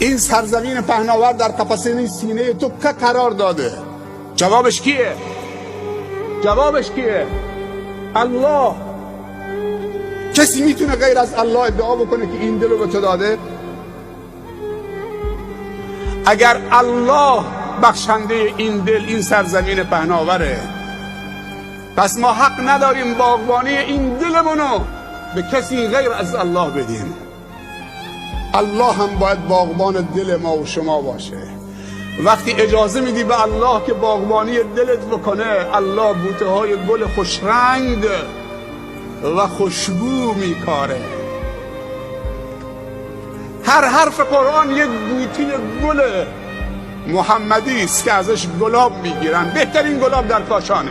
این سرزمین پهناور در قفسه سینه تو که قرار داده؟ جوابش کیه؟ جوابش کیه؟ الله. کسی میتونه غیر از الله ادعا بکنه که این دل رو به تو داده؟ اگر الله بخشنده این دل، این سرزمین پهناوره، پس ما حق نداریم باغبانی این دلمونو به کسی غیر از الله بدیم. الله هم باید باغبان دل ما و شما باشه. وقتی اجازه میدی به الله که باغبانی دلت بکنه، الله بوته های گل خوشرنگ و خوشبو میکاره. هر حرف قرآن یک بوته گل محمدی است که ازش گلاب میگیرن. بهترین گلاب در کاشانه.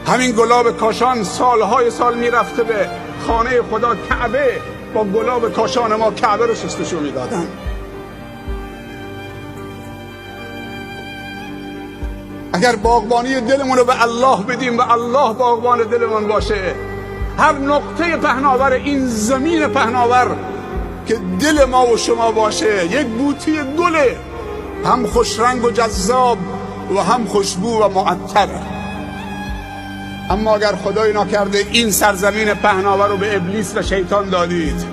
همین گلاب کاشان سالهای سال میرفته به خانه خدا کعبه، با گلاب کاشان ما کعبه رو شستشو میدادن. اگر باغبانی دلمون رو به الله بدیم و الله باغبان دلمون باشه، هر نقطه پهناور این زمین پهناور که دل ما و شما باشه یک بوته گله، هم خوشرنگ و جذاب و هم خوشبو و معطر. اما اگر خدای نکرده این سرزمین پهناور رو به ابلیس و شیطان دادید،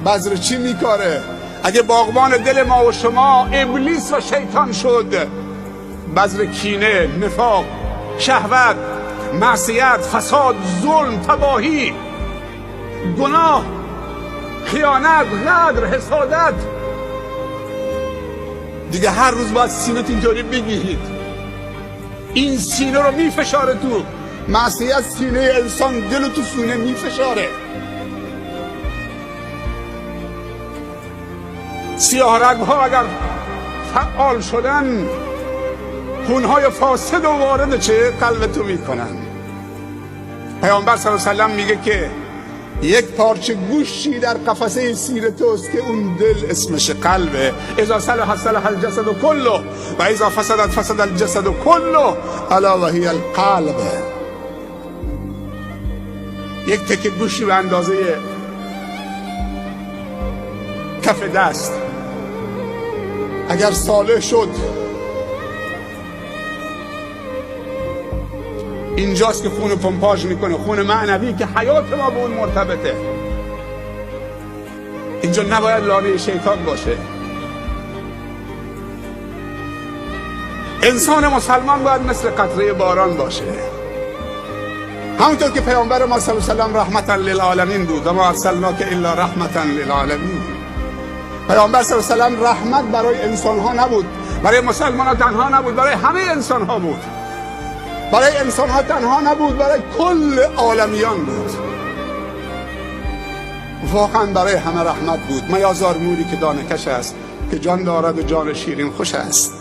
بذر چی میکاره؟ اگه باغبان دل ما و شما ابلیس و شیطان شد، بذر کینه، نفاق، شهوت، معصیت، فساد، ظلم، تباهی، گناه، خیانت، غدر، حسادت، دیگه هر روز باید سینت اینطوری بگیرید. این سینه رو میفشاره تو. معصیت سینه انسان، دل تو سینه میفشاره. سیاه رگ ها اگر فعال شدن، خونهای فاسد و وارد چه قلب تو میکنن. پیامبر صلی الله علیه و سلم میگه که یک پارچه گوشی در قفسه سینه توست که اون دل اسمش قلبه. اذا صلح صلح الجسد کله و اذا فسدت فسد الجسد کله الا وهی القلب. یک تکه گوشی به اندازه کف دست اگر صالح شد، اینجاست که خون پمپاژ میکنه، خون معنوی که حیات ما به اون مرتبطه. اینجا نباید لانه شیطان باشه. انسان مسلمان باید مثل قطره باران باشه. همونطور که پیامبر ما صلی الله علیه و سلم رحمتا للعالمین بود و ما ارسلناک الا رحمتا للعالمین. پیامبر صلی الله علیه و سلم رحمت برای انسان ها نبود، برای مسلمان ها تنها نبود، برای همه انسان ها بود. برای انسان ها تنها نبود، برای کل عالمیان بود. واقعا برای همه رحمت بود. میازار موری که دانه کش است، که جان دارد و جان شیرین خوش است.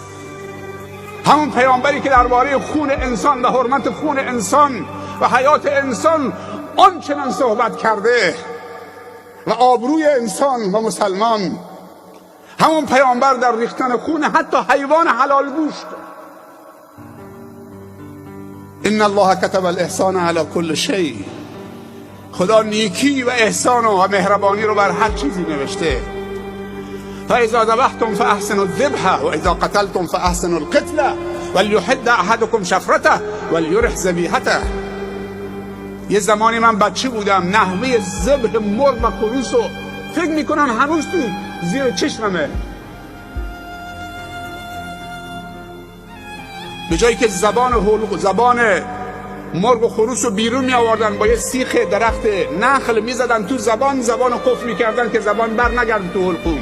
همون پیامبری که درباره خون انسان و حرمت خون انسان و حیات انسان آنچنان صحبت کرده و آبروی انسان و مسلمان، همون پیامبر در ریختن خون حتی حیوان حلال گوشت. ان الله كتب الاحسان على كل شيء. خدا نیکی و احسان و مهربانی رو بر هر چیزی نوشته. فاذا ذبحتم فاحسنوا الذبح واذا قتلتم فاحسنوا القتل وليحد احدكم شفرته وليرح ذبیحته. یه زمانی من بچه بودم، نحوه ذبح مرغ و خروس رو فکر میکنم هنوز تو زیر چشممه. به جایی که زبان مرغ و خروس رو بیرون می آوردن، با یه سیخ درخت نخل می زدن تو زبان قفل می کردن که زبان بر نگرد تو حلقوم،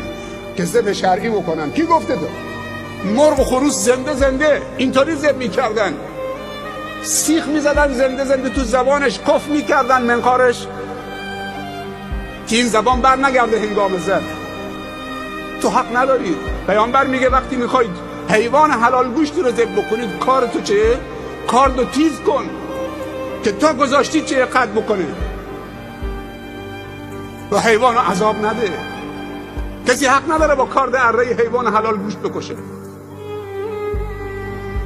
که ذبح شرعی بکنن. کی گفته تو؟ مرغ و خروس زنده اینطوری ذبح می کردن، سیخ می زدن زنده تو زبانش، قفل می کردن منقارش که این زبان بر نگرده هنگام ذبح. تو حق ندارید. پیامبر میگه وقتی میخواید حیوان حلال گوشتی رو ذبح بکنید، کار تو چه؟ کار دو تیز کن که تا گذاشتی چه قد بکنه و حیوان رو عذاب نده. کسی حق نداره با کار اره حیوان حلال گوشت بکشه.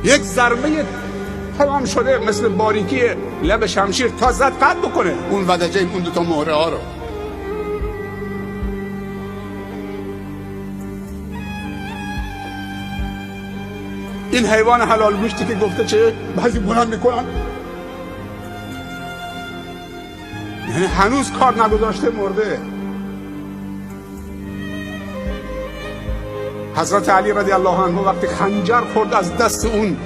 یک ضربه تمام شده مثل باریکی لب شمشیر تا زد قد بکنه اون ودجه، اون دوتا مهره ها رو. این حیوان حلال گوشتی که گفته چه بعضی بلند میکنن، یعنی هنوز کار نگذاشته مرده. حضرت علی رضی الله عنه وقتی خنجر خورد از دست اون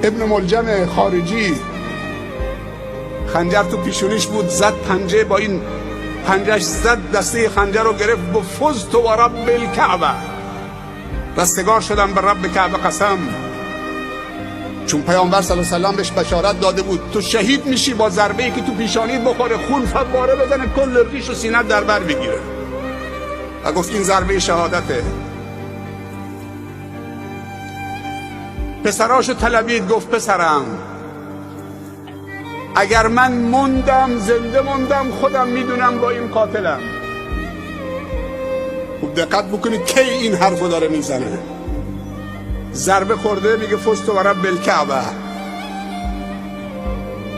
ابن ملجم خارجی، خنجر تو پیشونیش بود، زد پنجه، با این پنجهش زد دسته خنجر رو گرفت، گفت فزت و رب الکعبه، رستگار شدم به رب کعبه قسم. چون پیامبر صلی الله علیه و سلم بهش بشارت داده بود تو شهید میشی با ضربه‌ای که تو پیشانیت بخوره، خون فواره بزنه کل ریش و سینه در بر بگیره، و گفت این ضربه شهادته. پسراشو طلبید، گفت پسرم اگر من موندم زنده موندم خودم میدونم با این قاتلم. خوب دقت بکنید کی این حرفو داره میزنه. ضربه خورده میگه فزت و رب الکعبه،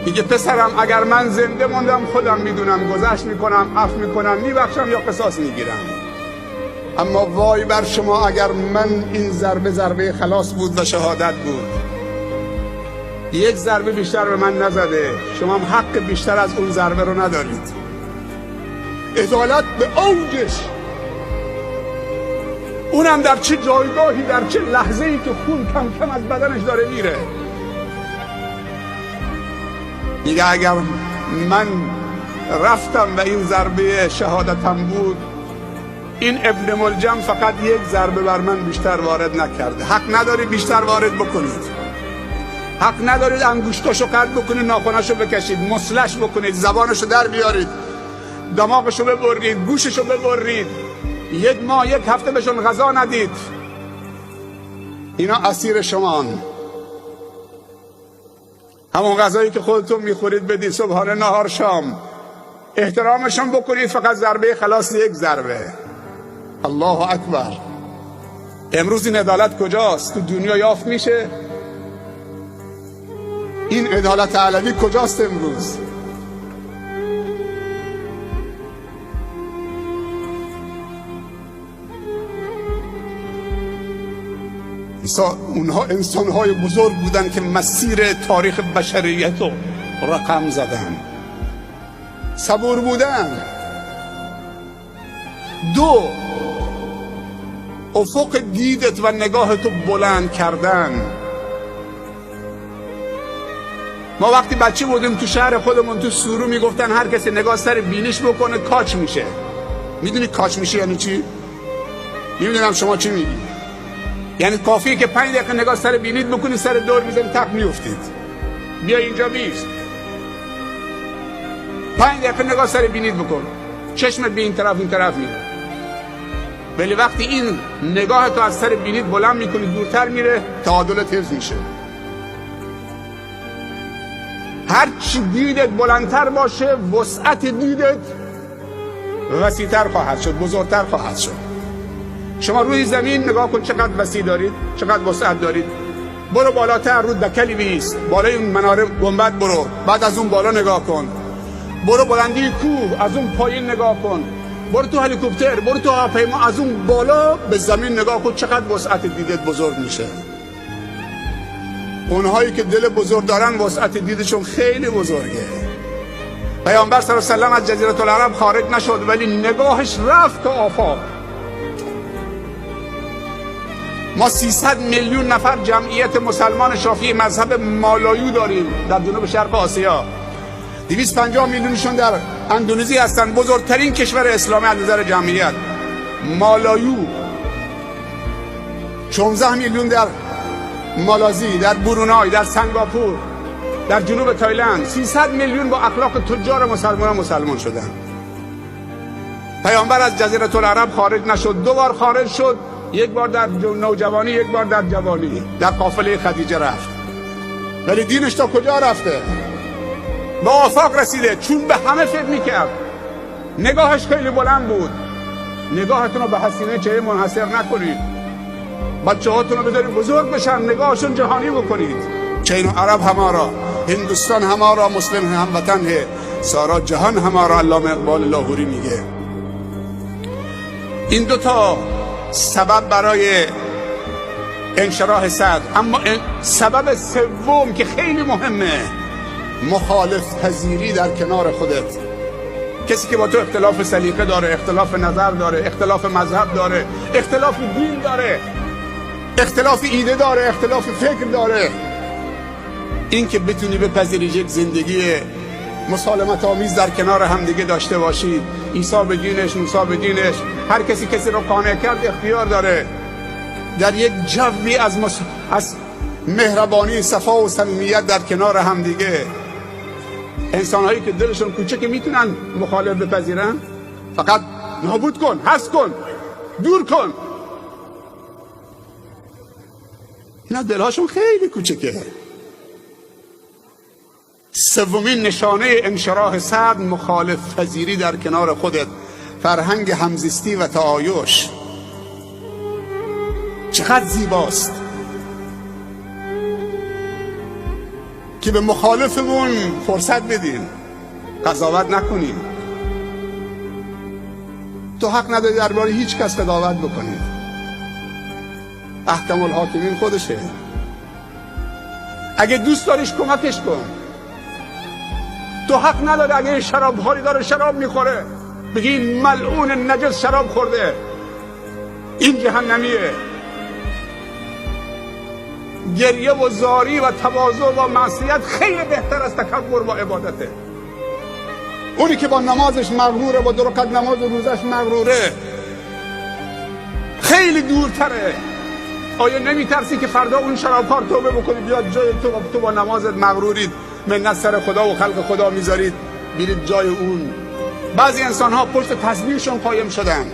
میگه پسرم اگر من زنده موندم خودم میدونم، گذشت میکنم، عفو میکنم، میبخشم یا قصاص میگیرم. اما وای بر شما اگر من این ضربه خلاص بود و شهادت بود، یک ضربه بیشتر به من نزده، شما هم حق بیشتر از اون ضربه رو ندارید. عدالت به اوجش، اونم در چه جایگاهی، در چه لحظه‌ای که خون کم کم از بدنش داره میره. میگه اگر من رفتم و این ضربه شهادتم بود، این ابن ملجم فقط یک ضربه بر من بیشتر وارد نکرده. حق نداری بیشتر وارد بکنید، حق ندارید انگشتاشو قطع بکنید، ناخناشو بکشید، مسلش بکنید، زبانشو در بیارید، دماغشو ببرید، گوششو ببرید، یک ماه یک هفته بهشون غذا ندید. اینا اسیر شمان. همون غذایی که خودتون میخورید بدید صبحانه نهار شام، احترامشون بکنید. فقط ضربه خلاص یک ضربه. الله اکبر. امروز این عدالت کجاست؟ تو دنیا یافت میشه؟ این عدالت علوی کجاست امروز؟ اونها انسانهای بزرگ بودن که مسیر تاریخ بشریت رو رقم زدن، صبور بودن. دو، افق دیدت و نگاهتو بلند کردن. ما وقتی بچه بودیم تو شهر خودمون تو سورو میگفتن هر کسی نگاه سر بینیش بکنه کاچ میشه. میدونی کاچ میشه یعنی چی؟ نمیدونم شما چی میگی؟ یعنی کافیه که 5 دقیقه نگاه سر بینید بکنید، سر دور میزنید تق میافتید. بیا اینجا بیست، 5 دقیقه نگاه سر بینید بکن، چشمت به این طرف این طرف میره. ولی وقتی این نگاه تو از سر بینید بلند میکنید دورتر میره، تعادلت حفظ میشه. هر چی دیدت بلندتر باشه وسعت دیدت وسیع‌تر خواهد شد، بزرگتر خواهد شد. شما روی زمین نگاه کن چقدر وسیع دارید، چقدر وسعت دارید. برو بالاتر، رو دکلی بیست، بالای اون مناره گنبد برو، بعد از اون بالا نگاه کن. برو بلندی کوه، از اون پایین نگاه کن. برو تو هلیکوپتر، برو تو هواپیما، از اون بالا به زمین نگاه کن، چقدر وسعت دیدت بزرگ میشه. اونهایی که دل بزرگ دارن وسعت دیدشون خیلی بزرگه. پیامبر صلی الله علیه و سلم از جزیره العرب خارج نشد ولی نگاهش رفت تا آفاق. ما 300 میلیون نفر جمعیت مسلمان شافعی مذهب مالایو داریم در جنوب شرق آسیا. 250 میلیونشون در اندونزی هستن، بزرگترین کشور اسلامی از نظر جمعیت. مالایو 16 میلیون در مالازی، در برونای، در سنگاپور، در جنوب تایلند. 300 میلیون با اخلاق تجار مسلمان شدن. پیامبر از جزیره العرب خارج نشد، 2 بار خارج شد، یک بار در نوجوانی، یک بار در جوانی، در قافله خدیجه رفت. ولی دینش تا کجا رفته؟ به آفاق رسیده، چون به همه فکر میکرد. نگاهش خیلی بلند بود. نگاهتون رو به حسینه چهره منحصر نکنید، بچه هاتون رو بذارید بزرگ بشن، نگاهشون جهانی بکنید. چین عرب همارا، هندوستان همارا، مسلم هموطن ہے، سارا جهان همارا. علامه اقبال لاهوری میگه این 2 تا سبب برای انشراح صدر. اما سبب سوم که خیلی مهمه، مخالف پذیری در کنار خودت. کسی که با تو اختلاف سلیقه داره، اختلاف نظر داره، اختلاف مذهب داره، اختلاف دین داره، اختلاف ایده داره، اختلاف فکر داره، این که بتونی بپذیری یک زندگی مسالمت آمیز در کنار همدیگه داشته باشید. عیسی به دینش، موسی به دینش، هر کسی کسی رو قانع کرد اختیار داره. در یک جوی از مهربانی، صفا و صمیمیت در کنار همدیگه. انسان‌هایی که دلشون کوچکه میتونن مخالف بپذیرن، فقط نابود کن، حذف کن، دور کن. اینا دلهاشون خیلی کوچکه. سومین نشانه انشراح صدر مخالف پذیری در کنار خودت، فرهنگ همزیستی و تعایش. چقدر زیباست که به مخالفمون فرصت بدیم، قضاوت نکنیم. تو حق نداری درباره هیچ کس قضاوت بکنی، احکم الحاکمین خودشه. اگه دوست داریش کمکش کن. تو حق نداری اگه شرابخوری داره، شراب میخوره، بگی ملعون نجس شراب خورده، این جهنمیه. گریه و زاری و تواضع و معصیت خیلی بهتر از تکبر و عبادته. اونی که با نمازش مغروره، با 2 رکعت نماز و روزش مغروره، خیلی دورتره. آیا نمیترسی که فردا اون شرابخوار توبه بکنی بیاد جای تو با نمازت مغرورید، منت سر خدا و خلق خدا میذارید بیرید جای اون؟ بعضی انسان ها پشت تسبیحشون قایم شدن،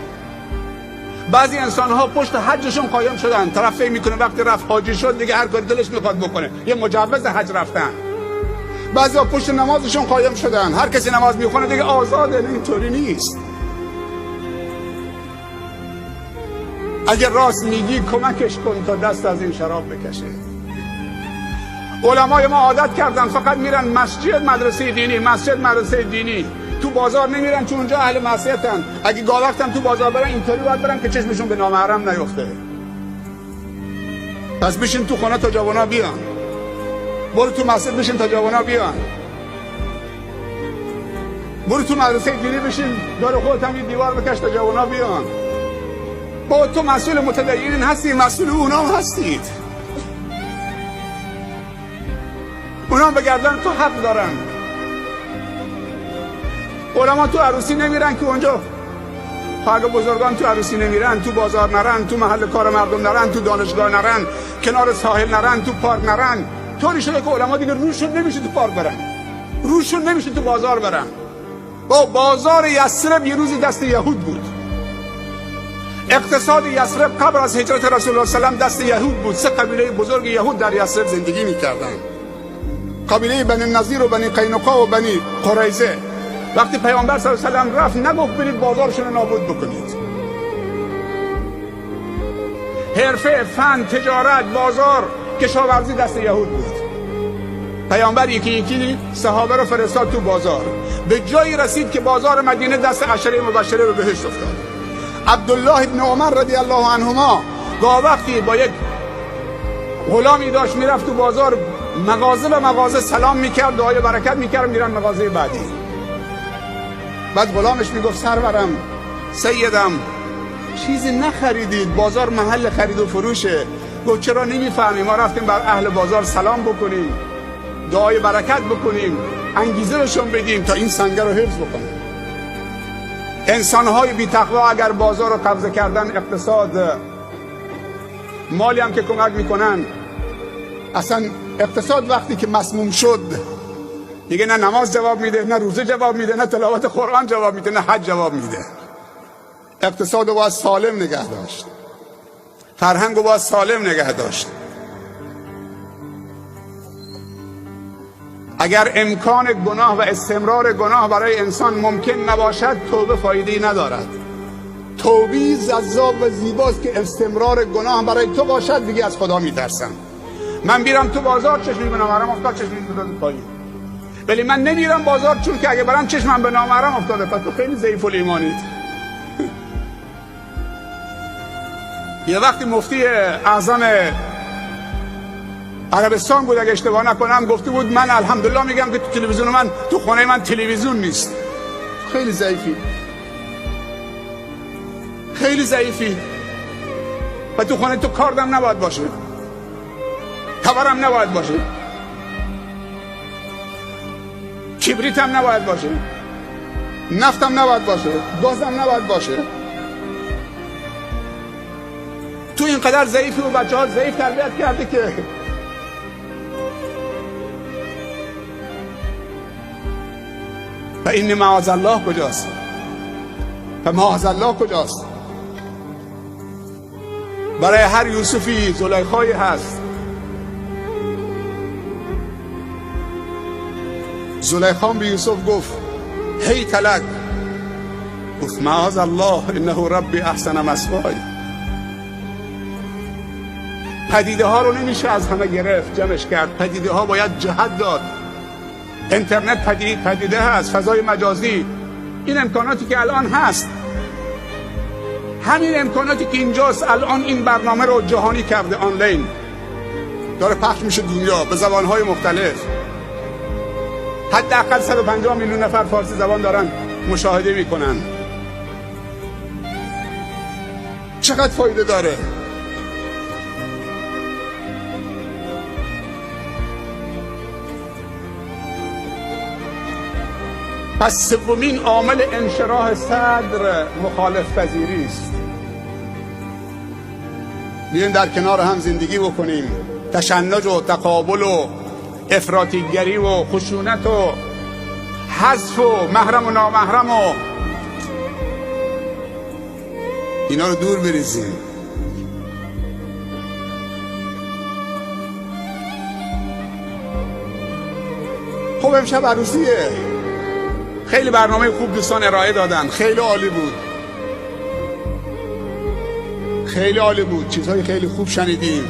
بعضی انسان ها پشت حجشون قایم شدن. طرف فکر میکنه وقتی رفت حاجی شد دیگه هر کاری دلش میخواد بکنه، یه مجوز حج رفتن. بعضی ها پشت نمازشون قایم شدن، هر کسی نماز میخونه دیگه آزاده. اینطوری نیست. اگه راست میگی کمکش کن تا دست از این شراب بکشه. علمای ما عادت کردن فقط میرن مسجد، مدرسه دینی، مسجد، مدرسه دینی، تو بازار نمیرن چون اونجا اهل معصیتن. اگه گاه وقتم تو بازار برن اینطوری باید برن که چشمشون به نامحرم نیفته. پس بشین تو خونه تا جوانا بیان، برو تو مسجد بشین تا جوانا بیان، برو تو مدرسه دینی بشین دور خودت هم یه دیوار بکش تا جوانا بیان. با تو مسئول متدینین هستی، مسئول اونا هم هستید. اونا بگردن تو حق دارن. علما تو عروسی نمیرن که اونجا، اگه بزرگان تو عروسی نمیرن، تو بازار نرن، تو محل کار مردم نرن، تو دانشگاه نرن، کنار ساحل نرن، تو پارک نرن. طوری شده که علما دیگه روشون نمیشه تو پارک برن، روشون نمیشه تو بازار برن. با بازار یثرب یه روزی دست یهود بود. اقتصاد یثرب قبل از هجرت رسول الله صلی الله علیه و دست یهود بود. 3 قبیله بزرگ یهود در یثرب زندگی میکردن، قبیله بنی نظیر و بنی قینقاع و بنی قریظه. وقتی پیامبر صلی الله علیه و سلم رفت نگفت برید بازارشون رو نابود بکنید. حرفه، فن، تجارت، بازار، کشاورزی دست یهود بود. پیامبر یکی یکی صحابه رو فرستاد تو بازار. به جایی رسید که بازار مدینه دست عشره مبشره به بهشت افتاد. عبدالله ابن عمر رضی الله عنهما گاه وقتی با یک غلامی داشت میرفت تو بازار، مغازه به مغازه سلام میکرد، دعای برکت میکرد، میرن مغازه بعدی. بعد غلامش میگفت سرورم، سیدم، چیزی نخریدید؟ بازار محل خرید و فروشه. گفت چرا نمیفهمی؟ ما رفتیم بر اهل بازار سلام بکنیم، دعای برکت بکنیم، انگیزه بهشون بدیم تا این سنگر رو حفظ بکنیم. انسانهای بی تقوا اگر بازار رو قبضه کردن، اقتصاد، مالی هم که کمک میکنن، اصلا اقتصاد وقتی که مسموم شد دیگه نه نماز جواب میده، نه روزه جواب میده، نه تلاوت قرآن جواب میده، نه حج جواب میده. اقتصاد رو باید سالم نگه داشت، فرهنگ رو باید سالم نگه داشت. اگر امکان گناه و استمرار گناه برای انسان ممکن نباشد، توبه فایده‌ای ندارد. توبه جذاب و زیباست که استمرار گناه برای تو باشد. دیگه از خدا میترسم. من میرم تو بازار، چشمی به نامحرم افتاد، چشمی افتاد پایین. ولی من نمیرم بازار چون که اگه برم چشمم به نامحرم افتاده، پس تو خیلی ضعیف الایمانید. یه وقتی مفتی اعظم عربستان بود اگه اشتباه نکنم، گفته بود من الحمدلله میگم که تو تلویزیون من، تو خونه من تلویزیون نیست. خیلی ضعیفی، خیلی ضعیفی. و تو خونه تو کاردم نباید باشه، تورم نباید باشه، کبریتم نباید باشه، نفتم نباید باشه، گازم نباید باشه. تو اینقدر ضعیفی و بچه ها ضعیف تربیت کرده که و این معاذالله کجاست؟ و معاذالله کجاست؟ برای هر یوسفی زلیخایی هست. زلیخان به یوسف گفت هیت لک، گفت معاذالله انه ربی احسن مثوای. پدیده ها رو نمیشه از همه گرفت، جمعش کرد. پدیده ها باید جهت داد. اینترنت پدیده هست، فضای مجازی، این امکاناتی که الان هست، همین امکاناتی که اینجاست الان این برنامه رو جهانی کرده، آنلاین داره پخش میشه دنیا به زبانهای مختلف. حداقل 150 میلیون نفر فارسی زبان دارن مشاهده میکنن. چقدر فایده داره؟ پس سومین عامل انشراح صدر مخالف پذیری است. بیایم در کنار هم زندگی بکنیم. تشنج و تقابل و افراطیگری و خشونت و حذف و محرم و نامحرم و اینا رو دور بریزیم. خب امشب عروسیه، خیلی برنامه خوب دوستان ارائه دادن، خیلی عالی بود، خیلی عالی بود، چیزهای خیلی خوب شنیدیم.